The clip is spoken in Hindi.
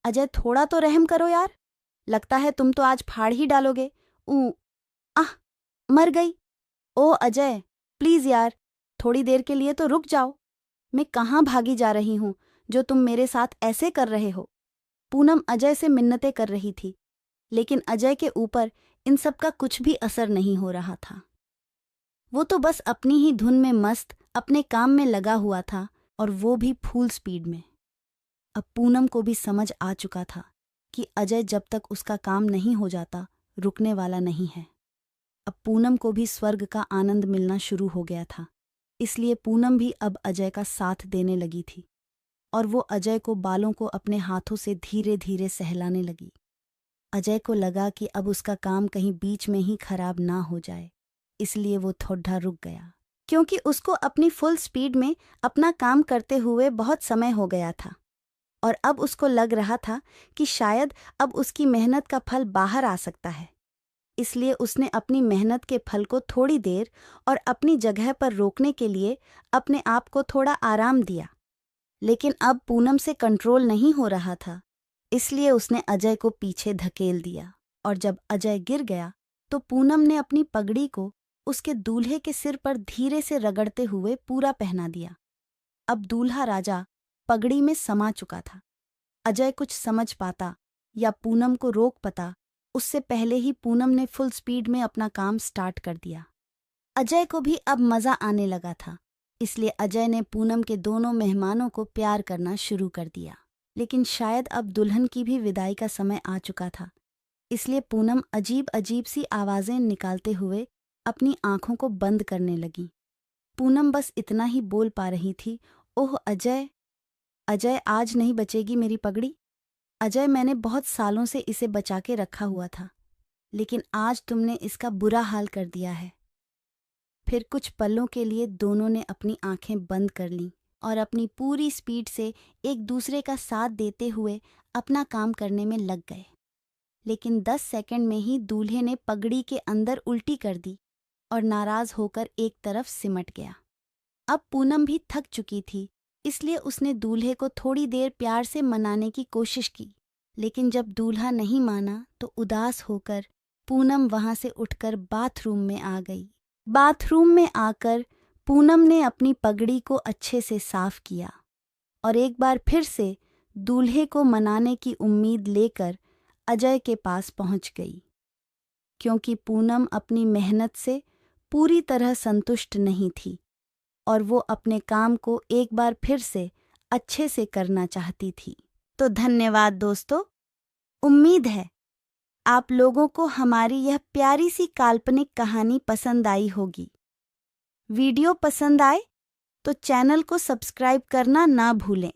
अजय थोड़ा तो रहम करो यार, लगता है तुम तो आज फाड़ ही डालोगे। आह, मर गई। ओ अजय, प्लीज यार, थोड़ी देर के लिए तो रुक जाओ। मैं कहाँ भागी जा रही हूँ जो तुम मेरे साथ ऐसे कर रहे हो। पूनम अजय से मिन्नतें कर रही थी, लेकिन अजय के ऊपर इन सब का कुछ भी असर नहीं हो रहा था। वो तो बस अपनी ही धुन में मस्त अपने काम में लगा हुआ था, और वो भी फुल स्पीड में। अब पूनम को भी समझ आ चुका था कि अजय जब तक उसका काम नहीं हो जाता रुकने वाला नहीं है। अब पूनम को भी स्वर्ग का आनंद मिलना शुरू हो गया था, इसलिए पूनम भी अब अजय का साथ देने लगी थी, और वो अजय को बालों को अपने हाथों से धीरे धीरे सहलाने लगी। अजय को लगा कि अब उसका काम कहीं बीच में ही खराब ना हो जाए, इसलिए वो थोड़ा रुक गया, क्योंकि उसको अपनी फुल स्पीड में अपना काम करते हुए बहुत समय हो गया था, और अब उसको लग रहा था कि शायद अब उसकी मेहनत का फल बाहर आ सकता है। इसलिए उसने अपनी मेहनत के फल को थोड़ी देर और अपनी जगह पर रोकने के लिए अपने आप को थोड़ा आराम दिया। लेकिन अब पूनम से कंट्रोल नहीं हो रहा था, इसलिए उसने अजय को पीछे धकेल दिया, और जब अजय गिर गया तो पूनम ने अपनी पगड़ी को उसके दूल्हे के सिर पर धीरे से रगड़ते हुए पूरा पहना दिया। अब दूल्हा राजा पगड़ी में समा चुका था। अजय कुछ समझ पाता या पूनम को रोक पाता, उससे पहले ही पूनम ने फुल स्पीड में अपना काम स्टार्ट कर दिया। अजय को भी अब मज़ा आने लगा था, इसलिए अजय ने पूनम के दोनों मेहमानों को प्यार करना शुरू कर दिया। लेकिन शायद अब दुल्हन की भी विदाई का समय आ चुका था, इसलिए पूनम अजीब अजीब सी आवाज़ें निकालते हुए अपनी आंखों को बंद करने लगी। पूनम बस इतना ही बोल पा रही थी, ओह अजय, अजय आज नहीं बचेगी मेरी पगड़ी। अजय, मैंने बहुत सालों से इसे बचा के रखा हुआ था, लेकिन आज तुमने इसका बुरा हाल कर दिया है। फिर कुछ पलों के लिए दोनों ने अपनी आंखें बंद कर लीं और अपनी पूरी स्पीड से एक दूसरे का साथ देते हुए अपना काम करने में लग गए। लेकिन 10 सेकंड में ही दूल्हे ने पगड़ी के अंदर उल्टी कर दी और नाराज होकर एक तरफ सिमट गया। अब पूनम भी थक चुकी थी, इसलिए उसने दूल्हे को थोड़ी देर प्यार से मनाने की कोशिश की, लेकिन जब दूल्हा नहीं माना तो उदास होकर पूनम वहां से उठकर बाथरूम में आ गई। बाथरूम में आकर पूनम ने अपनी पगड़ी को अच्छे से साफ किया और एक बार फिर से दूल्हे को मनाने की उम्मीद लेकर अजय के पास पहुंच गई, क्योंकि पूनम अपनी मेहनत से पूरी तरह संतुष्ट नहीं थी और वो अपने काम को एक बार फिर से अच्छे से करना चाहती थी। तो धन्यवाद दोस्तों, उम्मीद है आप लोगों को हमारी यह प्यारी सी काल्पनिक कहानी पसंद आई होगी। वीडियो पसंद आए तो चैनल को सब्सक्राइब करना ना भूलें।